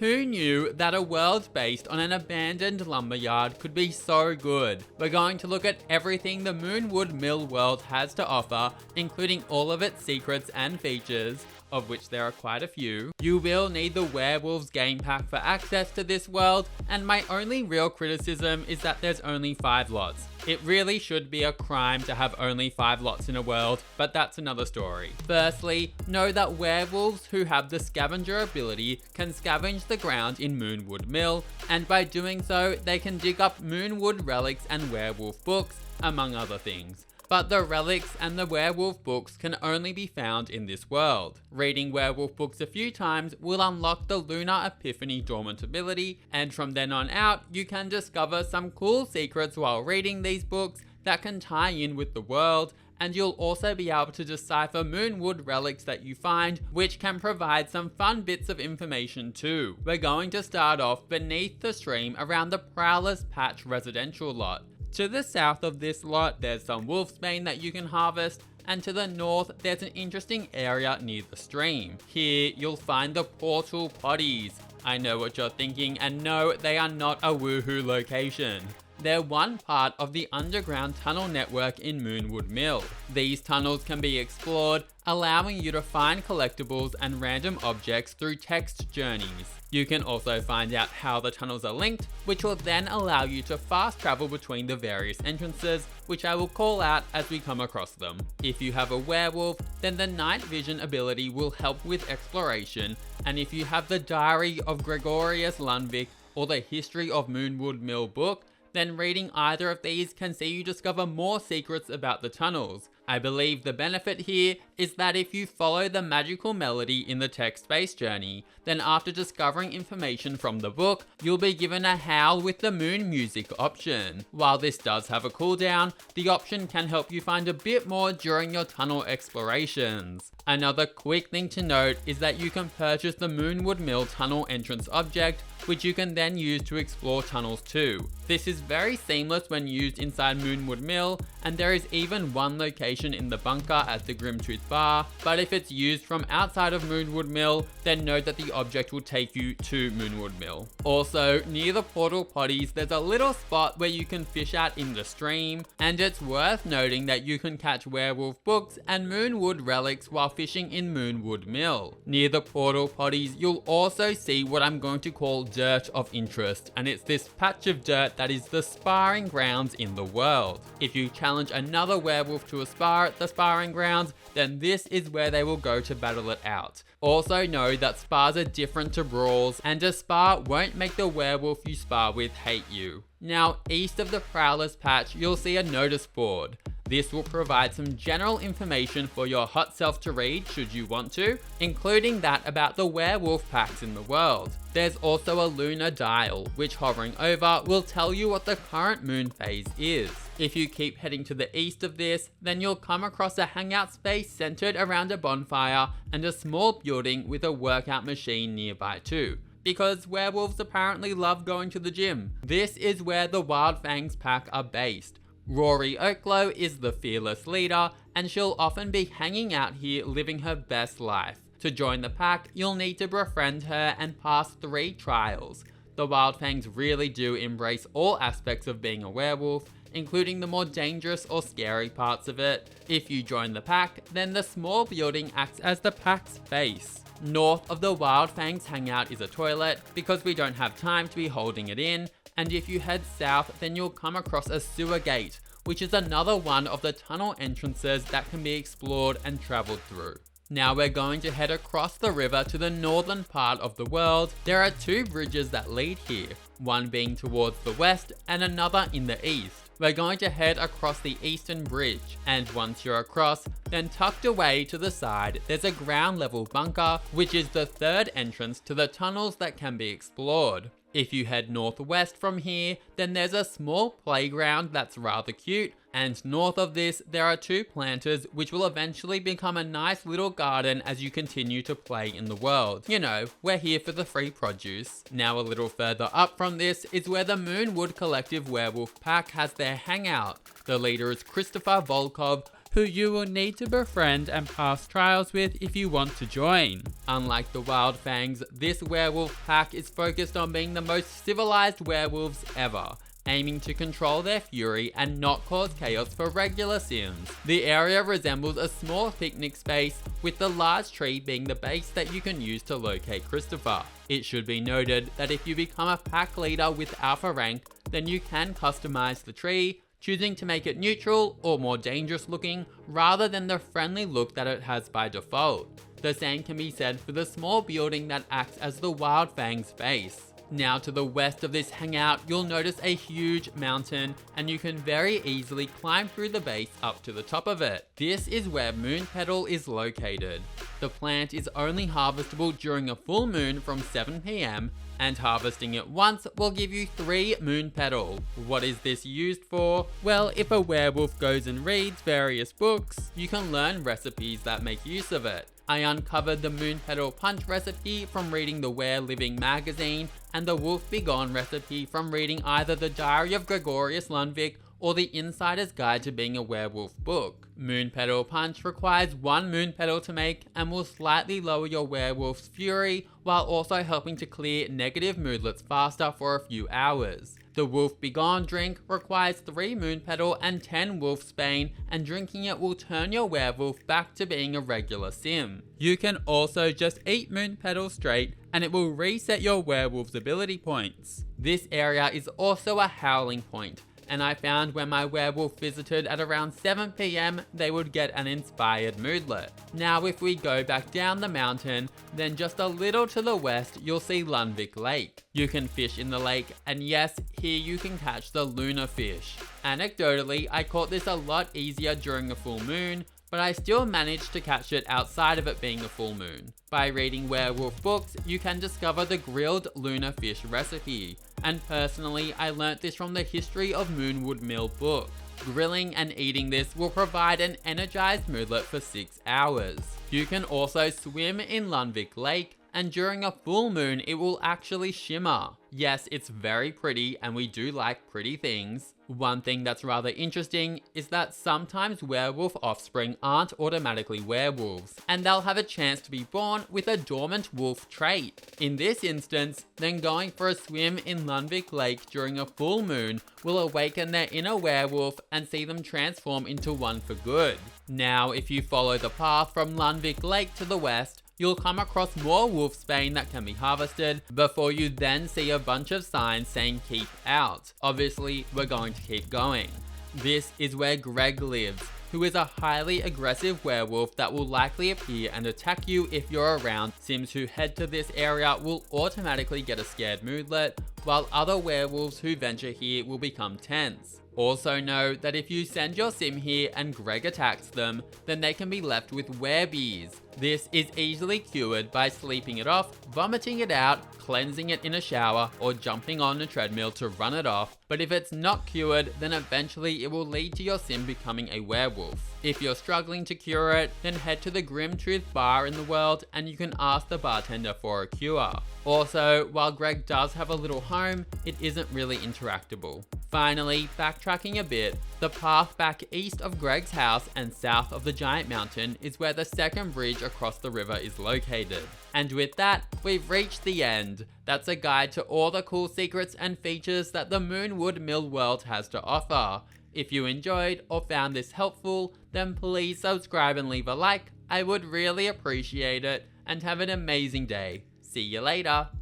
Who knew that a world based on an abandoned lumberyard could be so good? We're going to look at everything the Moonwood Mill world has to offer, including all of its secrets and features, of which there are quite a few. You will need the Werewolves game pack for access to this world, and my only real criticism is that there's only 5 lots. It really should be a crime to have only 5 lots in a world, but that's another story. Firstly, know that werewolves who have the scavenger ability can scavenge the ground in Moonwood Mill, and by doing so, they can dig up Moonwood relics and werewolf books, among other things. But the relics and the werewolf books can only be found in this world. Reading werewolf books a few times will unlock the Lunar Epiphany dormant ability, and from then on out, you can discover some cool secrets while reading these books that can tie in with the world, and you'll also be able to decipher Moonwood relics that you find, which can provide some fun bits of information too. We're going to start off beneath the stream around the Prowler's Patch residential lot. To the south of this lot, there's some wolfsbane that you can harvest, and to the north, there's an interesting area near the stream. Here, you'll find the portal potties. I know what you're thinking, and no, they are not a woohoo location. They're one part of the underground tunnel network in Moonwood Mill. These tunnels can be explored, allowing you to find collectibles and random objects through text journeys. You can also find out how the tunnels are linked, which will then allow you to fast travel between the various entrances, which I will call out as we come across them. If you have a werewolf, then the night vision ability will help with exploration, and if you have the Diary of Gregorius Lundvik or the History of Moonwood Mill book, then reading either of these can see you discover more secrets about the tunnels. I believe the benefit here is that if you follow the magical melody in the text-based journey, then after discovering information from the book, you'll be given a howl with the moon music option. While this does have a cooldown, the option can help you find a bit more during your tunnel explorations. Another quick thing to note is that you can purchase the Moonwood Mill tunnel entrance object, which you can then use to explore tunnels too. This is very seamless when used inside Moonwood Mill, and there is even one location in the bunker at the Grimtooth Bar, but if it's used from outside of Moonwood Mill, then know that the object will take you to Moonwood Mill. Also, near the portal potties, there's a little spot where you can fish at in the stream, and it's worth noting that you can catch werewolf books and Moonwood relics while fishing in Moonwood Mill. Near the portal potties, you'll also see what I'm going to call dirt of interest, and it's this patch of dirt that is the sparring grounds in the world. If you challenge another werewolf to a spar at the sparring grounds, then this is where they will go to battle it out. Also know that spars are different to brawls, and a spar won't make the werewolf you spar with hate you. Now, east of the Prowler's Patch, you'll see a notice board. This will provide some general information for your hot self to read should you want to, including that about the werewolf packs in the world. There's also a Lunar Dial, which hovering over will tell you what the current moon phase is. If you keep heading to the east of this, then you'll come across a hangout space centered around a bonfire and a small building with a workout machine nearby too, because werewolves apparently love going to the gym. This is where the Wildfangs pack are based. Rory Oaklow is the fearless leader, and she'll often be hanging out here living her best life. To join the pack, you'll need to befriend her and pass 3 trials. The Wildfangs really do embrace all aspects of being a werewolf, including the more dangerous or scary parts of it. If you join the pack, then the small building acts as the pack's face. North of the Wildfangs hangout is a toilet, because we don't have time to be holding it in, and if you head south, then you'll come across a sewer gate, which is another one of the tunnel entrances that can be explored and travelled through. Now we're going to head across the river to the northern part of the world. There are 2 bridges that lead here, one being towards the west and another in the east. We're going to head across the eastern bridge, and once you're across, then tucked away to the side, there's a ground level bunker, which is the 3rd entrance to the tunnels that can be explored. If you head northwest from here, then there's a small playground that's rather cute, and north of this, there are 2 planters which will eventually become a nice little garden as you continue to play in the world. You know, we're here for the free produce. Now a little further up from this is where the Moonwood Collective werewolf pack has their hangout. The leader is Christopher Volkov, who you will need to befriend and pass trials with if you want to join. Unlike the Wildfangs, this werewolf pack is focused on being the most civilized werewolves ever, aiming to control their fury and not cause chaos for regular Sims. The area resembles a small picnic space, with the large tree being the base that you can use to locate Christopher. It should be noted that if you become a pack leader with alpha rank, then you can customize the tree, choosing to make it neutral or more dangerous looking rather than the friendly look that it has by default. The same can be said for the small building that acts as the Wildfang's base. Now to the west of this hangout, you'll notice a huge mountain, and you can very easily climb through the base up to the top of it. This is where Moonpetal is located. The plant is only harvestable during a full moon from 7 PM, and harvesting it once will give you 3 Moonpetal. What is this used for? Well, if a werewolf goes and reads various books, you can learn recipes that make use of it. I uncovered the Moonpetal Punch recipe from reading the Were Living magazine, and the Wolf Be Gone recipe from reading either the Diary of Gregorius Lundvik or the Insider's Guide to Being a Werewolf book. Moonpetal Punch requires 1 Moonpetal to make and will slightly lower your werewolf's fury while also helping to clear negative moodlets faster for a few hours. The Wolf Be Gone drink requires 3 Moonpetal and 10 Wolfsbane, and drinking it will turn your werewolf back to being a regular sim. You can also just eat Moonpetal straight and it will reset your werewolf's ability points. This area is also a howling point, and I found when my werewolf visited at around 7 PM, they would get an inspired moodlet. Now if we go back down the mountain, then just a little to the west, you'll see Lundvik Lake. You can fish in the lake, and yes, here you can catch the Lunar Fish. Anecdotally, I caught this a lot easier during a full moon, but I still managed to catch it outside of it being a full moon. By reading werewolf books, you can discover the grilled Lunar Fish recipe, and personally I learnt this from the History of Moonwood Mill book. Grilling and eating this will provide an energized moodlet for 6 hours. You can also swim in Lundvik Lake, and during a full moon it will actually shimmer. Yes, it's very pretty, and we do like pretty things. One thing that's rather interesting is that sometimes werewolf offspring aren't automatically werewolves, and they'll have a chance to be born with a dormant wolf trait. In this instance, then going for a swim in Lundvik Lake during a full moon will awaken their inner werewolf and see them transform into one for good. Now, if you follow the path from Lundvik Lake to the west, you'll come across more wolfsbane that can be harvested before you then see a bunch of signs saying keep out. Obviously, we're going to keep going. This is where Greg lives, who is a highly aggressive werewolf that will likely appear and attack you if you're around. Sims who head to this area will automatically get a scared moodlet, while other werewolves who venture here will become tense. Also know that if you send your sim here and Greg attacks them, then they can be left with werebees. This is easily cured by sleeping it off, vomiting it out, cleansing it in a shower, or jumping on a treadmill to run it off. But if it's not cured, then eventually it will lead to your sim becoming a werewolf. If you're struggling to cure it, then head to the Grim Truth bar in the world and you can ask the bartender for a cure. Also, while Greg does have a little home, it isn't really interactable. Finally, backtracking a bit, the path back east of Greg's house and south of the giant mountain is where the second bridge across the river is located. And with that, we've reached the end. That's a guide to all the cool secrets and features that the Moonwood Mill world has to offer. If you enjoyed or found this helpful, then please subscribe and leave a like. I would really appreciate it, and have an amazing day. See you later.